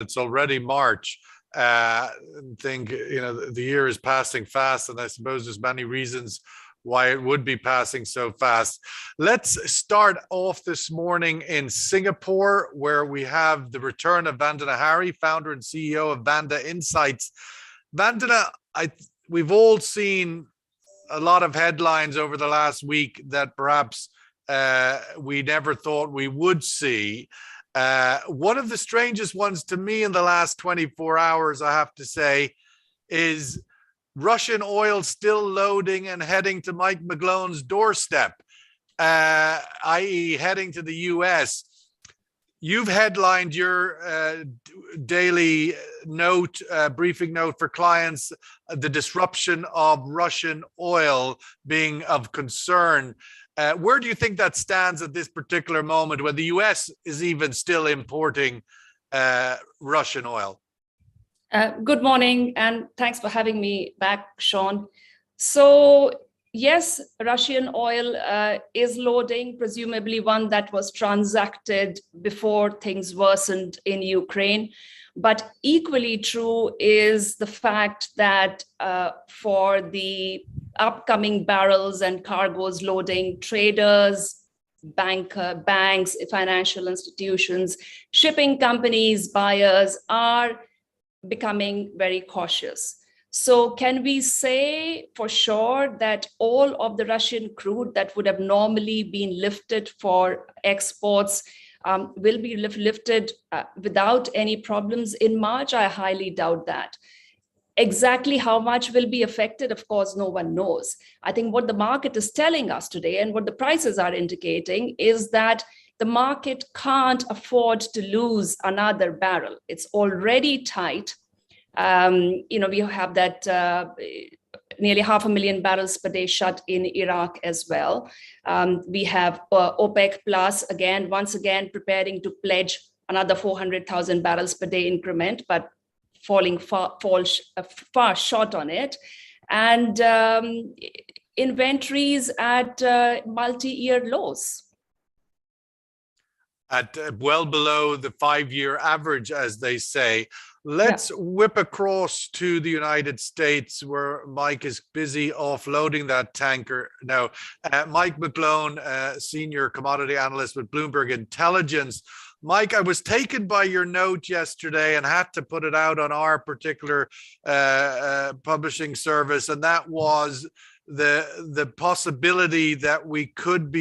It's already March. I think the year is passing fast, and I suppose there's many reasons why it would be passing so fast. Let's start off this morning in Singapore, where we have the return of Vandana Hari, founder and CEO of Vanda Insights. Vandana, we've all seen a lot of headlines over the last week that perhaps we never thought we would see. One of the strangest ones to me in the last 24 hours, I have to say, is Russian oil still loading and heading to Mike McGlone's doorstep, i.e. heading to the US. You've headlined your daily note, briefing note for clients, the disruption of Russian oil being of concern. Where do you think that stands at this particular moment when the US is even still importing Russian oil? Good morning, and thanks for having me back, Sean. So, yes, Russian oil is loading, presumably one that was transacted before things worsened in Ukraine. But equally true is the fact that for the upcoming barrels and cargoes loading, traders, banks, financial institutions, shipping companies, buyers are becoming very cautious. So can we say for sure that all of the Russian crude that would have normally been lifted for exports will be lifted without any problems in March? I highly doubt that. Exactly how much will be affected, of course, no one knows. I think what the market is telling us today and what the prices are indicating is that the market can't afford to lose another barrel. It's already tight. We have that nearly 500,000 barrels per day shut in Iraq as well. We have OPEC Plus, once again, preparing to pledge another 400,000 barrels per day increment, but falling far short on it. And inventories at multi-year lows. At well below the 5-year average, as they say. Let's whip across to the United States, where Mike is busy offloading that tanker now. Mike McGlone, senior commodity analyst with Bloomberg Intelligence. Mike, I was taken by your note yesterday and had to put it out on our particular publishing service, and that was the possibility that we could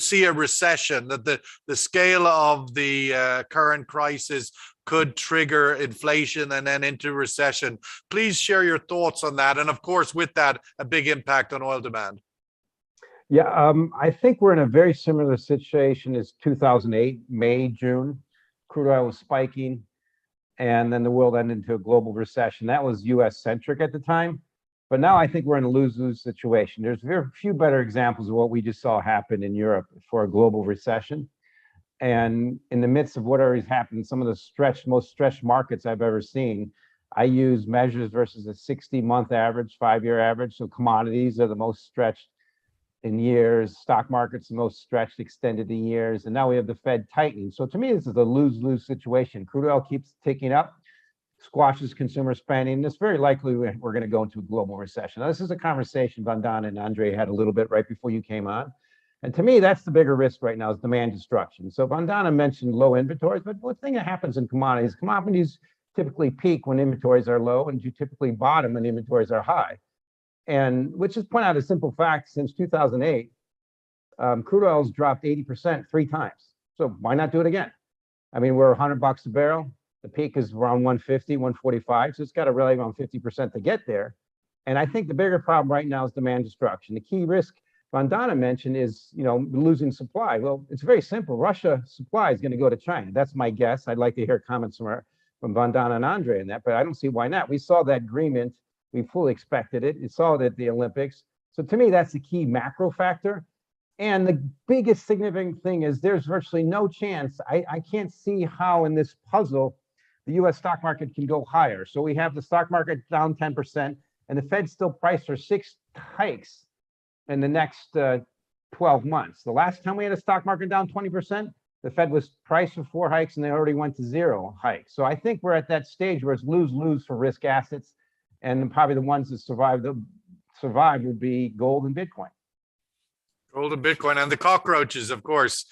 see a recession, that the scale of the current crisis could trigger inflation and then into recession. Please share your thoughts on that, and of course with that a big impact on oil demand. Yeah, I think we're in a very similar situation as 2008, May, June. Crude oil was spiking, and then the world ended into a global recession. That was US centric at the time. But now I think we're in a lose-lose situation. There's very few better examples of what we just saw happen in Europe for a global recession. And in the midst of what already happened, some of the most stretched markets I've ever seen, I use measures versus a 60-month average, 5-year average. So commodities are the most stretched in years, stock markets the most stretched, extended in years, and now we have the Fed tightening. So to me, this is a lose-lose situation. Crude oil keeps ticking up, squashes consumer spending. It's very likely we're going to go into a global recession. Now, this is a conversation Vandana and Andre had a little bit right before you came on. And to me, that's the bigger risk right now is demand destruction. So Vandana mentioned low inventories, but one thing that happens in commodities typically peak when inventories are low, and you typically bottom when inventories are high. And which is point out a simple fact, since 2008, crude oil's dropped 80% 3 times. So why not do it again? I mean, we're $100 a barrel. The peak is around 150, 145. So it's got to rally around 50% to get there. And I think the bigger problem right now is demand destruction. The key risk Vandana mentioned is, losing supply. Well, it's very simple. Russia supply is going to go to China. That's my guess. I'd like to hear comments from Vandana and Andre on that, but I don't see why not. We saw that agreement. We fully expected it. We saw it at the Olympics. So to me, that's the key macro factor. And the biggest significant thing is there's virtually no chance. I can't see how in this puzzle the US stock market can go higher. So we have the stock market down 10%, and the Fed still priced for 6 hikes in the next 12 months. The last time we had a stock market down 20%, the Fed was priced for 4 hikes and they already went to 0 hikes. So I think we're at that stage where it's lose-lose for risk assets, and probably the ones that survive would be gold and Bitcoin. Gold and Bitcoin and the cockroaches, of course.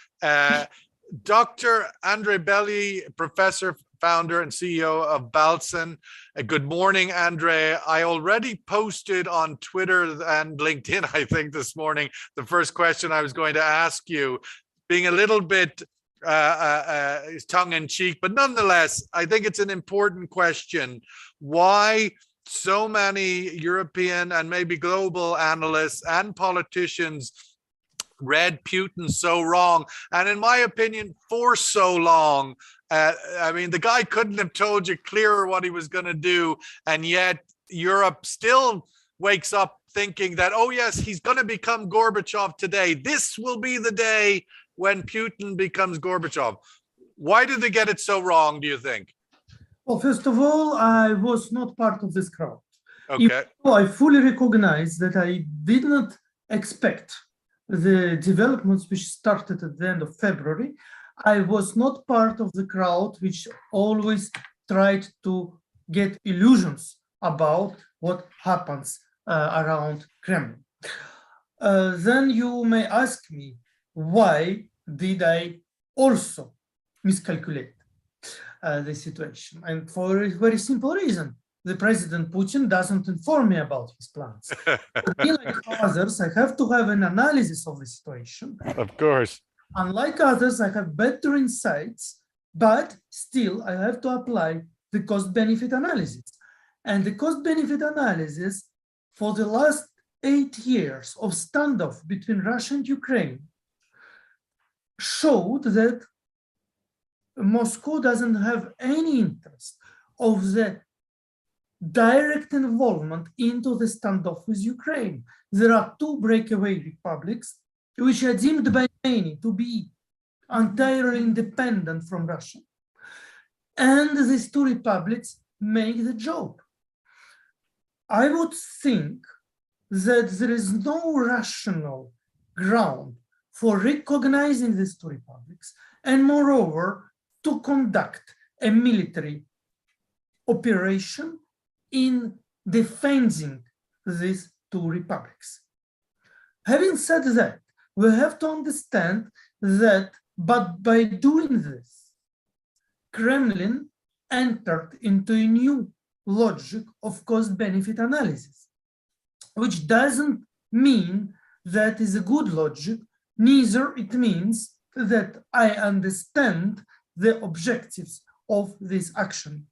Dr. Andre Belli, professor, founder, and CEO of Balsan. Good morning, Andre. I already posted on Twitter and LinkedIn, I think, this morning, the first question I was going to ask you, being a little bit tongue-in-cheek, but nonetheless, I think it's an important question. Why so many European and maybe global analysts and politicians read Putin so wrong, and in my opinion, for so long. I mean, the guy couldn't have told you clearer what he was going to do, and yet Europe still wakes up thinking that, oh yes, he's going to become Gorbachev today. This will be the day when Putin becomes Gorbachev. Why did they get it so wrong, do you think? Well, first of all, I was not part of this crowd. Okay. I fully recognize that I did not expect the developments which started at the end of February. I was not part of the crowd which always tried to get illusions about what happens around Kremlin. Then you may ask me, why did I also miscalculate the situation? And for a very simple reason. The President Putin doesn't inform me about his plans. Like others, I have to have an analysis of the situation. Of course. Unlike others, I have better insights, but still I have to apply the cost-benefit analysis. And the cost-benefit analysis for the last 8 years of standoff between Russia and Ukraine showed that Moscow doesn't have any interest of the direct involvement into the standoff with Ukraine. There are 2 breakaway republics which are deemed by many to be entirely independent from Russia. And these 2 republics make the job. I would think that there is no rational ground for recognizing these 2 republics, and moreover, to conduct a military operation in defending these 2 republics. Having said that, we have to understand that, but by doing this, Kremlin entered into a new logic of cost-benefit analysis, which doesn't mean that is a good logic, neither it means that I understand the objectives of this action,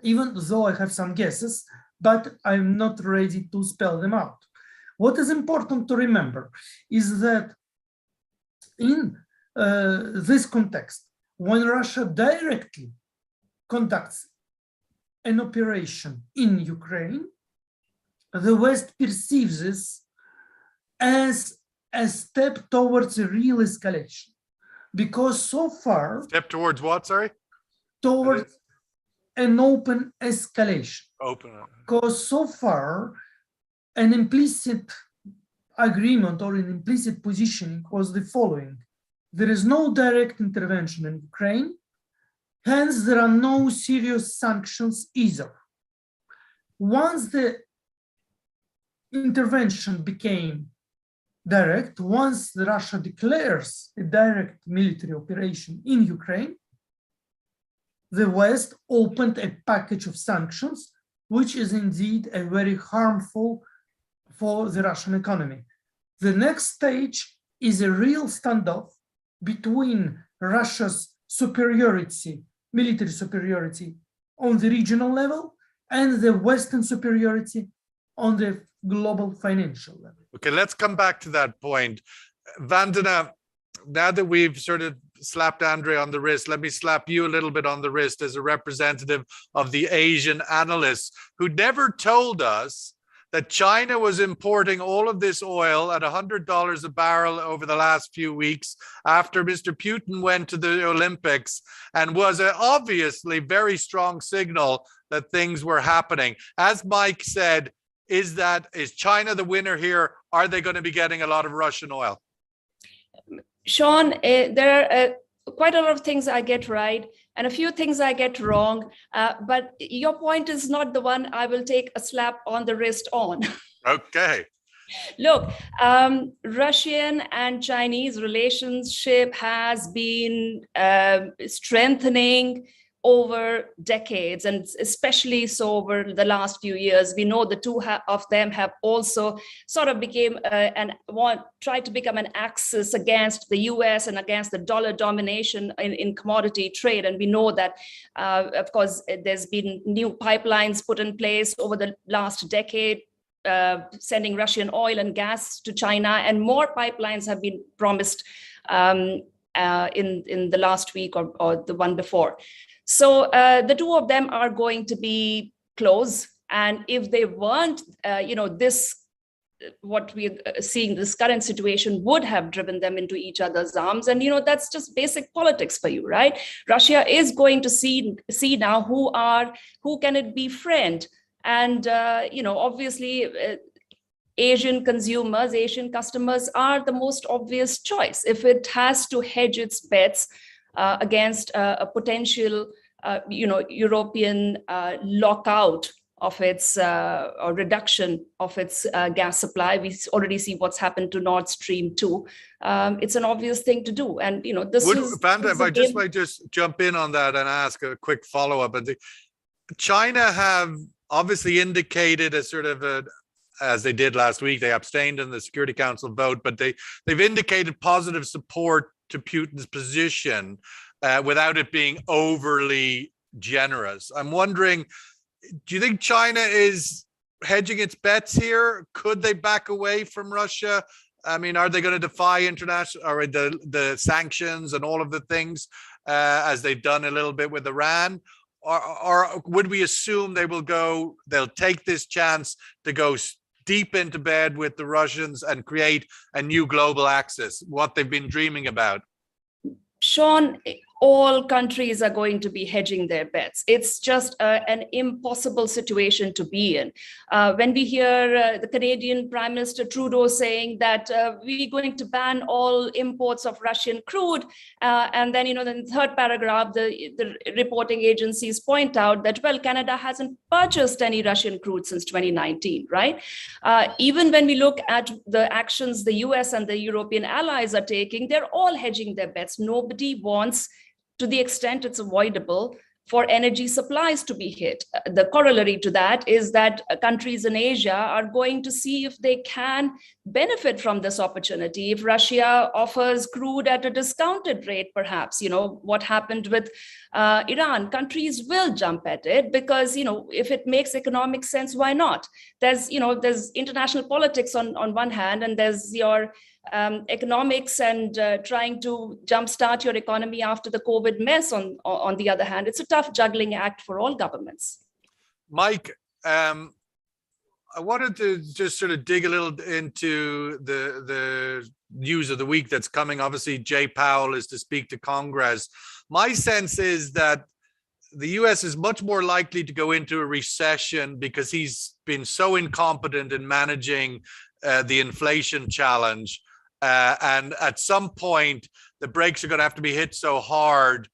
even though I have some guesses, but I'm not ready to spell them out. What is important to remember is that in this context, when Russia directly conducts an operation in Ukraine, the West perceives this as a step towards a real escalation. Because so far... Step towards what, sorry? Towards an open escalation. Open. Because so far, an implicit agreement or an implicit positioning was the following. There is no direct intervention in Ukraine, hence there are no serious sanctions either. Once the intervention became direct, once Russia declares a direct military operation in Ukraine, the West opened a package of sanctions, which is indeed a very harmful for the Russian economy. The next stage is a real standoff between Russia's superiority, military superiority on the regional level, and the Western superiority on the global financial level. Okay, let's come back to that point. Vandana, now that we've sort of slapped Andre on the wrist, let me slap you a little bit on the wrist as a representative of the Asian analysts who never told us that China was importing all of this oil at $100 a barrel over the last few weeks after Mr. Putin went to the Olympics, and was an obviously very strong signal that things were happening. As Mike said, is China the winner here? Are they going to be getting a lot of Russian oil? Sean, there are quite a lot of things I get right and a few things I get wrong. But your point is not the one I will take a slap on the wrist on. Okay. Look, Russian and Chinese relationship has been strengthening over decades, and especially so over the last few years. We know the two of them have also sort of became tried to become an axis against the US and against the dollar domination in commodity trade. And we know that, of course, there's been new pipelines put in place over the last decade, sending Russian oil and gas to China, and more pipelines have been promised in the last week or the one before. So the two of them are going to be close, and if they weren't, this what we're seeing, this current situation would have driven them into each other's arms, and that's just basic politics for you, right? Russia is going to see now who can it befriend. And, obviously, Asian consumers, Asian customers are the most obvious choice. If it has to hedge its bets against a potential, European lockout of its or reduction of its gas supply, we already see what's happened to Nord Stream 2. It's an obvious thing to do. And, this is... Vanda, if I might just jump in on that and ask a quick follow-up. China have obviously indicated a sort of as they did last week, they abstained in the Security Council vote, but they've indicated positive support to Putin's position without it being overly generous. I'm wondering, do you think China is hedging its bets here? Could they back away from Russia? I mean, are they going to defy international or the sanctions and all of the things as they've done a little bit with Iran? Or would we assume they'll take this chance to go deep into bed with the Russians and create a new global axis, what they've been dreaming about? Sean, all countries are going to be hedging their bets. It's just an impossible situation to be in. When we hear the Canadian Prime Minister Trudeau saying that we're going to ban all imports of Russian crude, and then, in the third paragraph, the reporting agencies point out that, well, Canada hasn't purchased any Russian crude since 2019, right? Even when we look at the actions the US and the European allies are taking, they're all hedging their bets. Nobody wants, to the extent it's avoidable, for energy supplies to be hit. The corollary to that is that countries in Asia are going to see if they can benefit from this opportunity. If Russia offers crude at a discounted rate, perhaps, what happened with Iran, countries will jump at it because, if it makes economic sense, why not? There's international politics on one hand, and there's your economics and trying to jumpstart your economy after the COVID mess on the other hand. It's a tough juggling act for all governments. Mike, I wanted to just sort of dig a little into the news of the week that's coming. Obviously, Jay Powell is to speak to Congress. My sense is that the US is much more likely to go into a recession because he's been so incompetent in managing the inflation challenge. And at some point, the brakes are going to have to be hit so hard,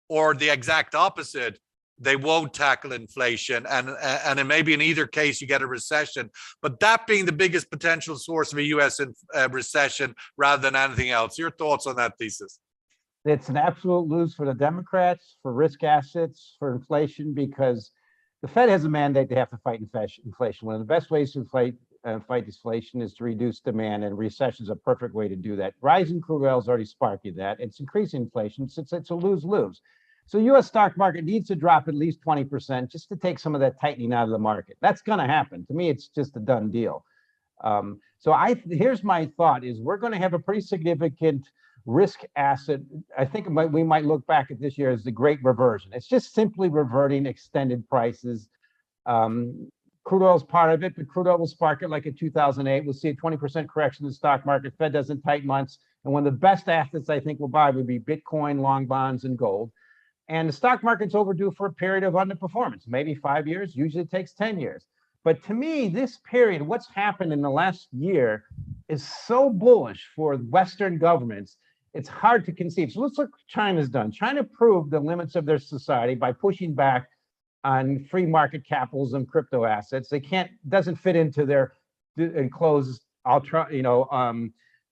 or the exact opposite, they won't tackle inflation. And it may be in either case, you get a recession. But that being the biggest potential source of a US recession rather than anything else. Your thoughts on that thesis? It's an absolute lose for the Democrats, for risk assets, for inflation, because the Fed has a mandate to have to fight inflation. One of the best ways to fight inflation is to reduce demand, and recession is a perfect way to do that. Rising crude oil is already sparking that. It's increasing inflation. It's a lose-lose. So U.S. stock market needs to drop at least 20% just to take some of that tightening out of the market. That's going to happen. To me, it's just a done deal. Here's my thought is we're going to have a pretty significant risk asset. I think we might look back at this year as the great reversion. It's just simply reverting extended prices. Crude oil is part of it, but crude oil will spark it like in 2008. We'll see a 20% correction in the stock market. Fed doesn't tighten months. And one of the best assets I think we'll buy would be Bitcoin, long bonds, and gold. And the stock market's overdue for a period of underperformance, maybe 5 years. Usually it takes 10 years. But to me, this period, what's happened in the last year is so bullish for Western governments. it's hard to conceive. So let's look what China's done. China proved the limits of their society by pushing back on free market capitalism, crypto assets. They can't, doesn't fit into their enclosed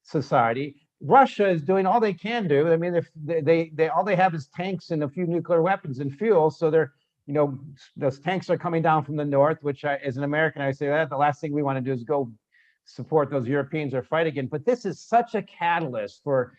society. Russia is doing all they can do. I mean, if they all they have is tanks and a few nuclear weapons and fuel. So they're, those tanks are coming down from the north, which as an American, I say that the last thing we want to do is go support those Europeans or fight again. But this is such a catalyst for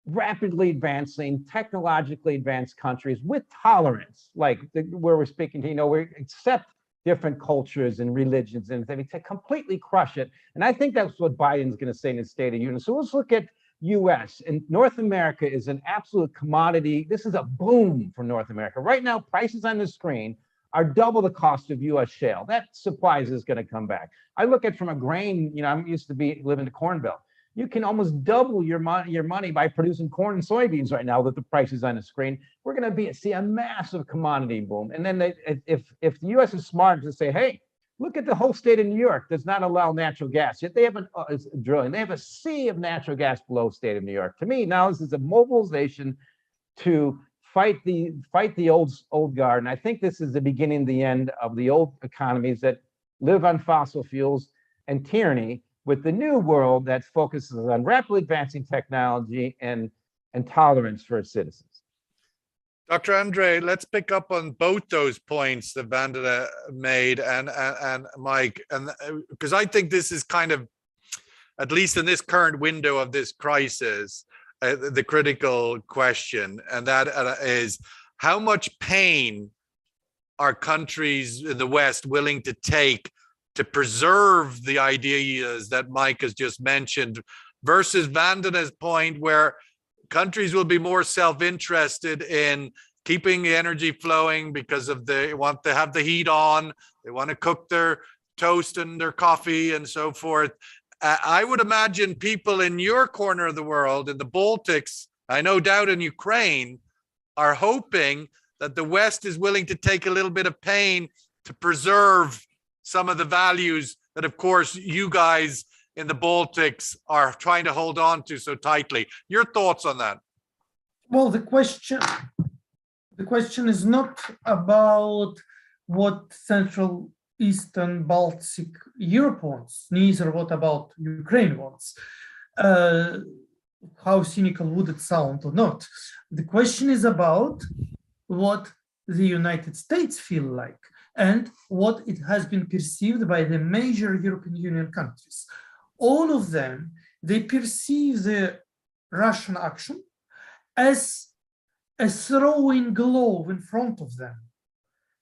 rapidly advancing, technologically advanced countries with tolerance, like where we're speaking to, we accept different cultures and religions and things to completely crush it. And I think that's what Biden's going to say in his State of the Union. So let's look at US and North America is an absolute commodity. This is a boom for North America. Right now, prices on the screen are double the cost of US shale. That supplies is going to come back. I look at from a grain, I'm used to living in the Corn Belt. You can almost double your money by producing corn and soybeans right now that the price is on the screen. We're going to see a massive commodity boom. And then if the U.S. is smart to say, hey, look at the whole state of New York does not allow natural gas. Yet they have drilling. They have a sea of natural gas below the state of New York. To me, now this is a mobilization to fight the old guard. And I think this is the beginning, the end of the old economies that live on fossil fuels and tyranny, with the new world that focuses on rapidly advancing technology and tolerance for its citizens. Dr. Andre, let's pick up on both those points that Vandana made and Mike, and because I think this is kind of, at least in this current window of this crisis, the critical question, and that is how much pain are countries in the West willing to take to preserve the ideas that Mike has just mentioned, versus Vandana's point where countries will be more self-interested in keeping the energy flowing because they want to have the heat on, they want to cook their toast and their coffee and so forth. I would imagine people in your corner of the world, in the Baltics, I no doubt in Ukraine, are hoping that the West is willing to take a little bit of pain to preserve some of the values that, of course, you guys in the Baltics are trying to hold on to so tightly. Your thoughts on that? Well, the question is not about what Central Eastern Baltic Europe wants, neither what about Ukraine wants. How cynical would it sound or not? The question is about what the United States feel like and what it has been perceived by the major European Union countries. All of them, they perceive the Russian action as a throwing glove in front of them.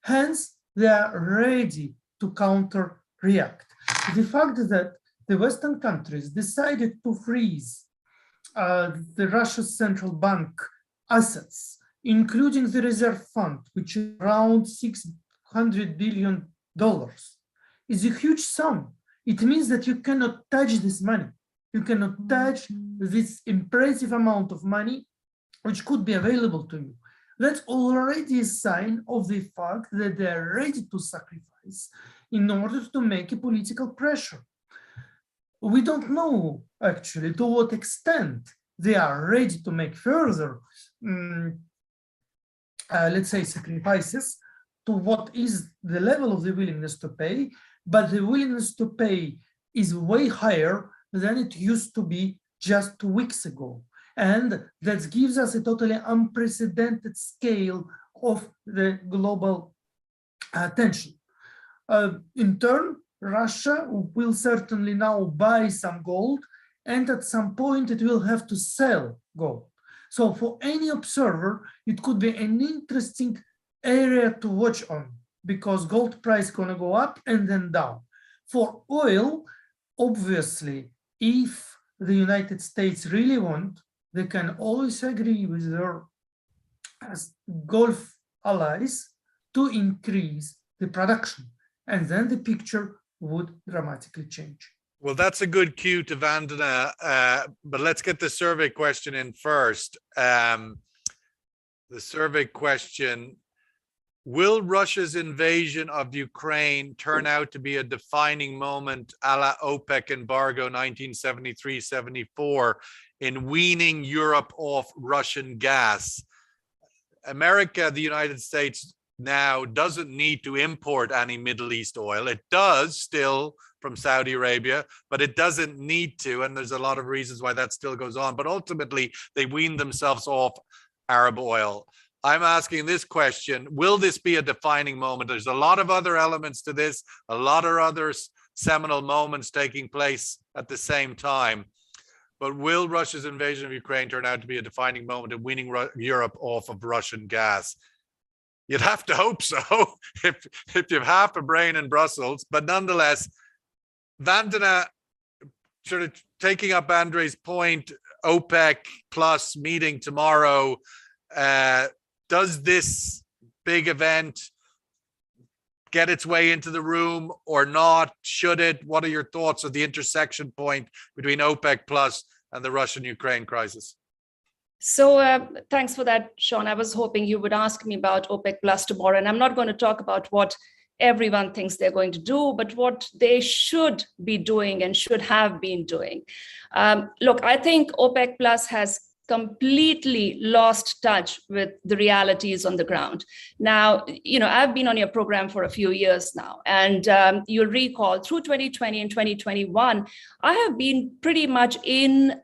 Hence, they are ready to counter-react. The fact that the Western countries decided to freeze the Russia's central bank assets, including the reserve fund, which is around $600 billion, is a huge sum. It means that you cannot touch this money. You cannot touch this impressive amount of money which could be available to you. That's already a sign of the fact that they are ready to sacrifice in order to make a political pressure. We don't know, actually, to what extent they are ready to make further, let's say, sacrifices, to what is the level of the willingness to pay, but the willingness to pay is way higher than it used to be just 2 weeks ago. And that gives us a totally unprecedented scale of the global tension. In turn, Russia will certainly now buy some gold, and at some point it will have to sell gold. So for any observer, it could be an interesting area to watch on, because gold price is going to go up and then down. For oil, obviously, if the United States really want, they can always agree with their Gulf allies to increase the production, and then the picture would dramatically change. Well, that's a good cue to Vandana, but let's get the survey question in first. The survey question: will Russia's invasion of Ukraine turn out to be a defining moment a la OPEC embargo 1973-74 in weaning Europe off Russian gas. America, the United States now doesn't need to import any Middle East oil. It does still from Saudi Arabia, but it doesn't need to. And there's a lot of reasons why that still goes on. But ultimately, they wean themselves off Arab oil. I'm asking this question, will this be a defining moment? There's a lot of other elements to this, a lot of other seminal moments taking place at the same time. But will Russia's invasion of Ukraine turn out to be a defining moment in weaning Europe off of Russian gas? You'd have to hope so if you have half a brain in Brussels. But nonetheless, Vandana, sort of taking up Andrei's point, OPEC plus meeting tomorrow, does this big event get its way into the room or not? Should it? What are your thoughts of the intersection point between OPEC plus and the Russian-Ukraine crisis? So thanks for that, Sean. I was hoping you would ask me about OPEC plus tomorrow, and I'm not going to talk about what everyone thinks they're going to do, but what they should be doing and should have been doing. Look, I think OPEC plus has completely lost touch with the realities on the ground. Now, I've been on your program for a few years now, and you'll recall through 2020 and 2021, I have been pretty much in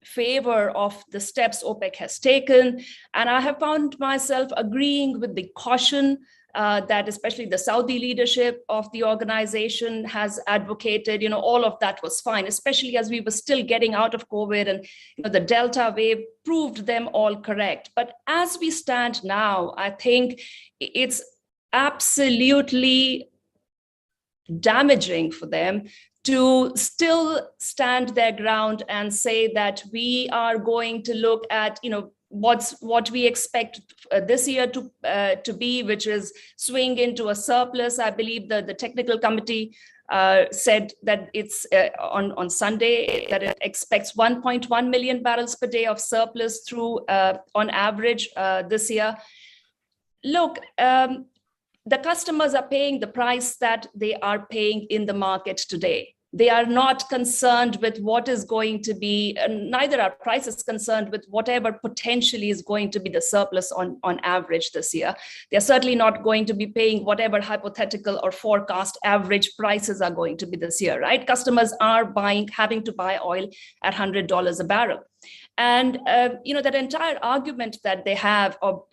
favor of the steps OPEC has taken, and I have found myself agreeing with the caution that especially the Saudi leadership of the organization has advocated. All of that was fine, especially as we were still getting out of COVID, and the Delta wave proved them all correct. But as we stand now, I think it's absolutely damaging for them to still stand their ground and say that we are going to look at, what we expect this year to be, which is swing into a surplus. I believe the technical committee said that it's on Sunday that it expects 1.1 million barrels per day of surplus through on average this year. Look, the customers are paying the price that they are paying in the market today. They are not concerned with what is going to be, neither are prices concerned with whatever potentially is going to be the surplus on average this year. They're certainly not going to be paying whatever hypothetical or forecast average prices are going to be this year, right? Customers are having to buy oil at $100 a barrel. And, that entire argument that they have, or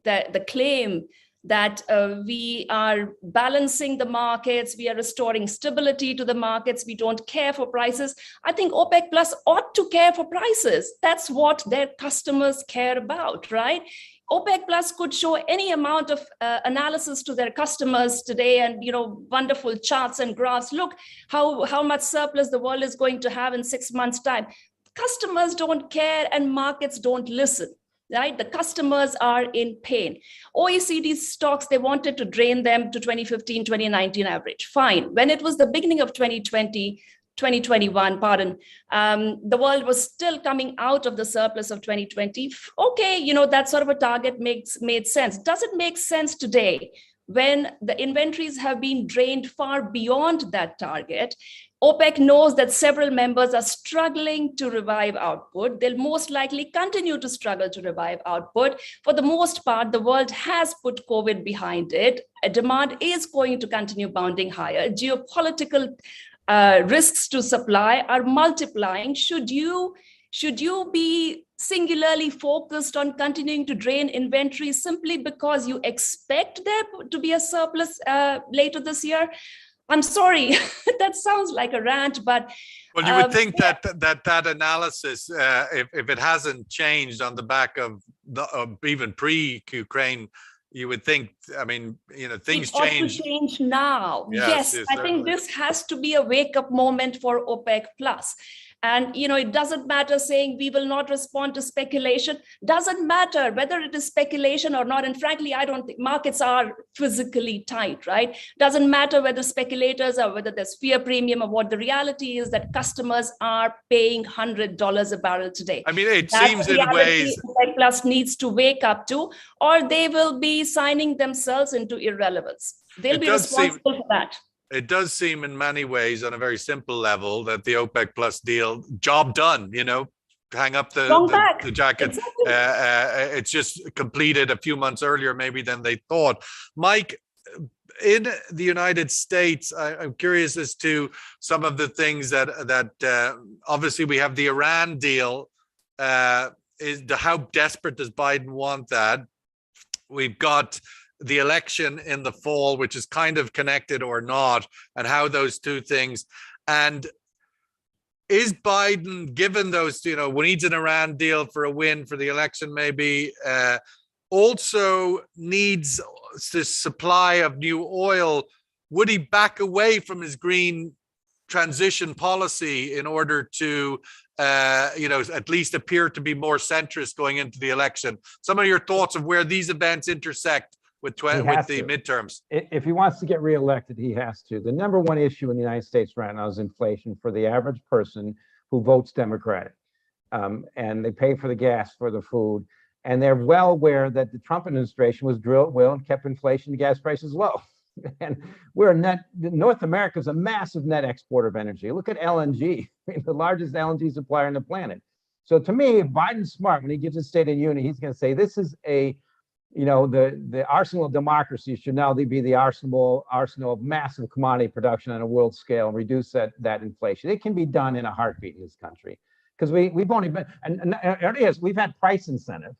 the claim that we are balancing the markets, we are restoring stability to the markets, we don't care for prices. I think OPEC Plus ought to care for prices. That's what their customers care about, right? OPEC Plus could show any amount of analysis to their customers today and, wonderful charts and graphs. Look how much surplus the world is going to have in 6 months' time. Customers don't care and markets don't listen. Right? The customers are in pain. OECD stocks, they wanted to drain them to 2015, 2019 average. Fine. When it was the beginning of 2021, the world was still coming out of the surplus of 2020. Okay, that sort of a target made sense. Does it make sense today when the inventories have been drained far beyond that target? OPEC knows that several members are struggling to revive output. They'll most likely continue to struggle to revive output. For the most part, the world has put COVID behind it. Demand is going to continue bounding higher. Geopolitical risks to supply are multiplying. Should you be singularly focused on continuing to drain inventory simply because you expect there to be a surplus later this year? I'm sorry, that sounds like a rant, but... Well, you would think that analysis, if it hasn't changed on the back of even pre-Ukraine, you would think, things change. It ought to change now. Yes, I think this has to be a wake-up moment for OPEC Plus. And, it doesn't matter saying we will not respond to speculation. Doesn't matter whether it is speculation or not. And frankly, I don't think markets are physically tight, right? Doesn't matter whether speculators or whether there's fear premium or what. The reality is that customers are paying $100 a barrel today. It seems in ways OPEC Plus needs to wake up to, or they will be signing themselves into irrelevance. They'll be responsible for that. It does seem in many ways on a very simple level that the OPEC Plus deal, job done, hang up Wrong back. the jacket. Exactly. It's just completed a few months earlier, maybe than they thought. Mike, in the United States, I'm curious as to some of the things that obviously we have the Iran deal. How desperate does Biden want that? We've got the election in the fall, which is kind of connected or not, and how those two things. And is Biden, given those, needs an Iran deal for a win for the election, maybe, also needs this supply of new oil? Would he back away from his green transition policy in order to, at least appear to be more centrist going into the election? Some of your thoughts of where these events intersect with the midterms. If he wants to get reelected, he has to. The number one issue in the United States right now is inflation for the average person who votes Democratic. And they pay for the gas, for the food. And they're well aware that the Trump administration was drilled well and kept inflation and gas prices low. And North America is a massive net exporter of energy. Look at LNG, the largest LNG supplier on the planet. So to me, if Biden's smart, when he gives his State of the Union, he's going to say, this is the arsenal of democracy should now be the arsenal of massive commodity production on a world scale and reduce that inflation. It can be done in a heartbeat in this country, because we've only been, we've had price incentive.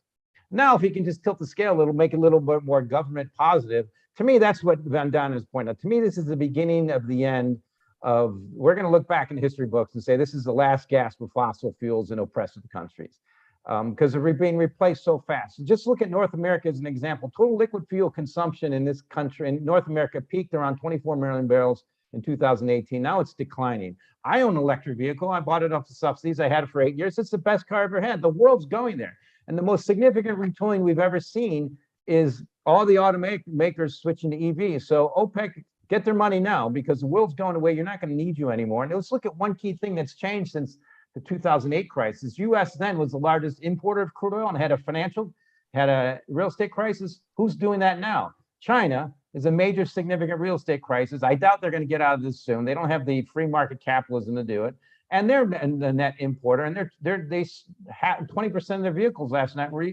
Now, if he can just tilt the scale a little, make it a little bit more government positive, to me, that's what Van Daan has pointed out. To me, this is the beginning of the end of, we're going to look back in history books and say this is the last gasp of fossil fuels in oppressive countries, because they're being replaced so fast. Just look at North America as an example. Total liquid fuel consumption in this country, in North America, peaked around 24 million barrels in 2018. Now it's declining. I own an electric vehicle. I bought it off the subsidies. I had it for 8 years. It's the best car I ever had. The world's going there. And the most significant retooling we've ever seen is all the automakers switching to EVs. So OPEC, get their money now, because the world's going away. You're not going to need you anymore. And let's look at one key thing that's changed since the 2008 crisis. U.S. then was the largest importer of crude oil and had a real estate crisis. Who's doing that now? China is a major significant real estate crisis. I doubt they're going to get out of this soon. They don't have the free market capitalism to do it. And they're the net importer, and they had 20% of their vehicles last year were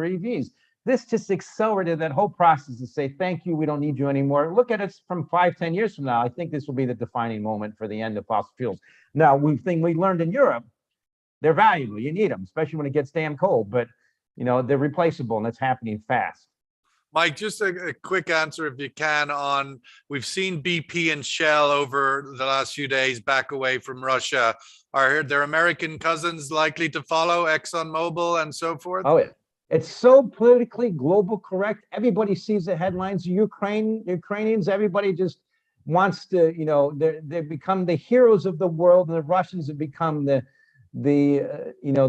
EVs. This just accelerated that whole process to say, thank you, we don't need you anymore. Look at it from 5-10 years from now. I think this will be the defining moment for the end of fossil fuels. Now, one thing we learned in Europe, they're valuable. You need them, especially when it gets damn cold, but they're replaceable, and it's happening fast. Mike, just a quick answer, if you can, on, we've seen BP and Shell over the last few days back away from Russia. Are their American cousins likely to follow, ExxonMobil and so forth? Oh, yeah. It's so politically global correct. Everybody sees the headlines. Ukrainians, everybody just wants to, they become the heroes of the world, and the Russians have become the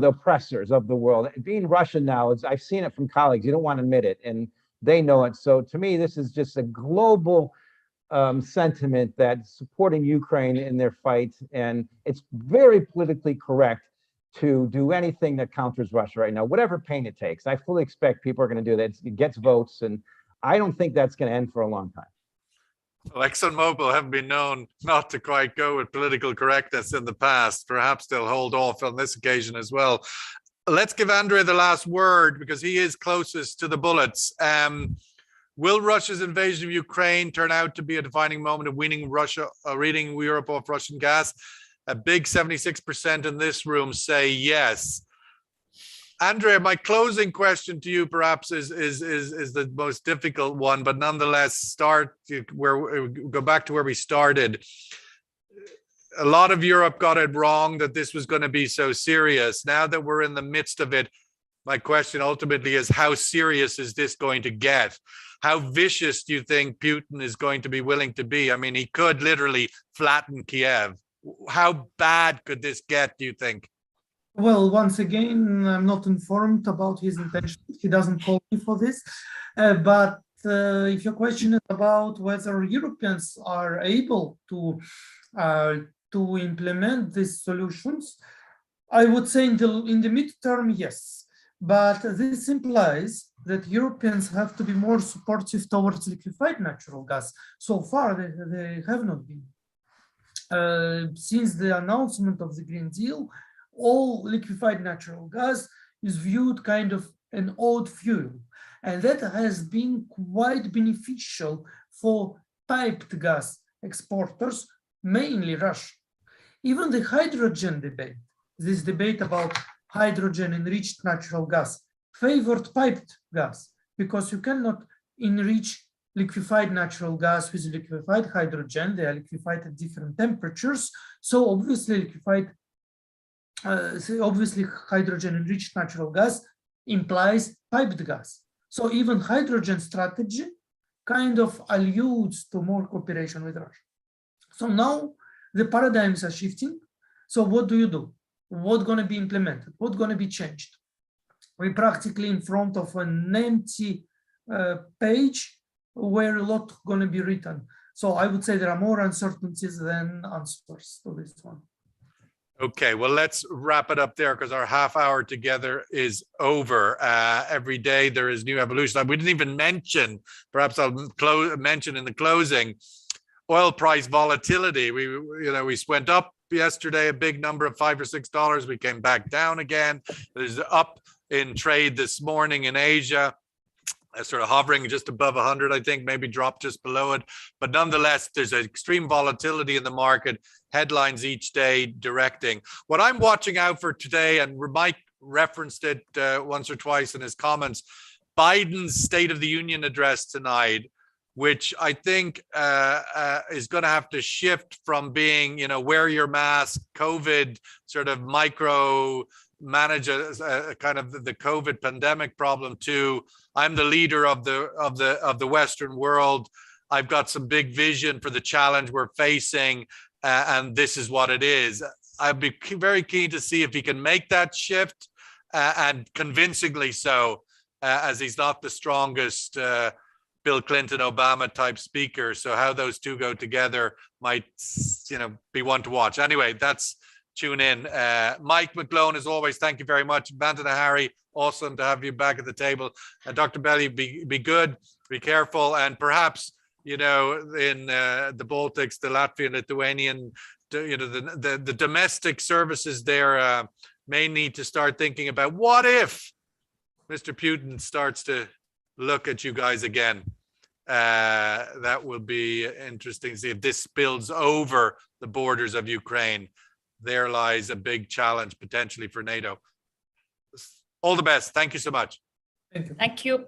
oppressors of the world. Being Russian now, I've seen it from colleagues. You don't want to admit it, and they know it. So to me, this is just a global sentiment that's supporting Ukraine in their fight, and it's very politically correct to do anything that counters Russia right now, whatever pain it takes. I fully expect people are going to do that. It gets votes, and I don't think that's going to end for a long time. Well, ExxonMobil have been known not to quite go with political correctness in the past. Perhaps they'll hold off on this occasion as well. Let's give Andrea the last word, because he is closest to the bullets. Will Russia's invasion of Ukraine turn out to be a defining moment of weaning Europe off Russian gas? A big 76% in this room say yes. Andrea, my closing question to you perhaps is the most difficult one, but nonetheless, go back to where we started. A lot of Europe got it wrong that this was going to be so serious. Now that we're in the midst of it, my question ultimately is, how serious is this going to get? How vicious do you think Putin is going to be willing to be? I mean, he could literally flatten Kiev. How bad could this get, do you think? Well, once again, I'm not informed about his intentions. He doesn't call me for this. But if your question is about whether Europeans are able to implement these solutions, I would say in the midterm, yes. But this implies that Europeans have to be more supportive towards liquefied natural gas. So far, they have not been. Since the announcement of the Green Deal, all liquefied natural gas is viewed kind of an old fuel. And that has been quite beneficial for piped gas exporters, mainly Russia. Even the hydrogen debate, this debate about hydrogen enriched natural gas, favored piped gas, because you cannot enrich liquefied natural gas with liquefied hydrogen. They are liquefied at different temperatures. So obviously hydrogen enriched natural gas implies piped gas. So even hydrogen strategy kind of alludes to more cooperation with Russia. So now the paradigms are shifting. So what do you do? What's going to be implemented? What's going to be changed? We're practically in front of an empty page where a lot going to be written. So I would say there are more uncertainties than answers to this one. Okay, well, let's wrap it up there because our half hour together is over. Every day there is new evolution. We didn't even mention, perhaps I'll mention in the closing, oil price volatility. We went up yesterday, a big number of $5 or $6. We came back down again. There's up in trade this morning in Asia, sort of hovering just above 100, I think, maybe dropped just below it. But nonetheless, there's an extreme volatility in the market, headlines each day directing. What I'm watching out for today, and Mike referenced it once or twice in his comments, Biden's State of the Union address tonight, which I think is going to have to shift from being, wear your mask, COVID, sort of micro manage a kind of the COVID pandemic problem to I'm the leader of the Western world. I've got some big vision for the challenge we're facing, and this is what it is. I'd be very keen to see if he can make that shift, and convincingly so, as he's not the strongest Bill Clinton, Obama type speaker. So how those two go together might, be one to watch. Anyway, that's tune in. Mike McGlone, as always, thank you very much. Vandana Hari, awesome to have you back at the table. Dr. Belly, be good, be careful, and perhaps, in the Baltics, the Latvian, Lithuanian, the domestic services there may need to start thinking about what if Mr. Putin starts to look at you guys again. That will be interesting to see if this spills over the borders of Ukraine. There lies a big challenge potentially for NATO. All the best. Thank you so much. Thank you. Thank you.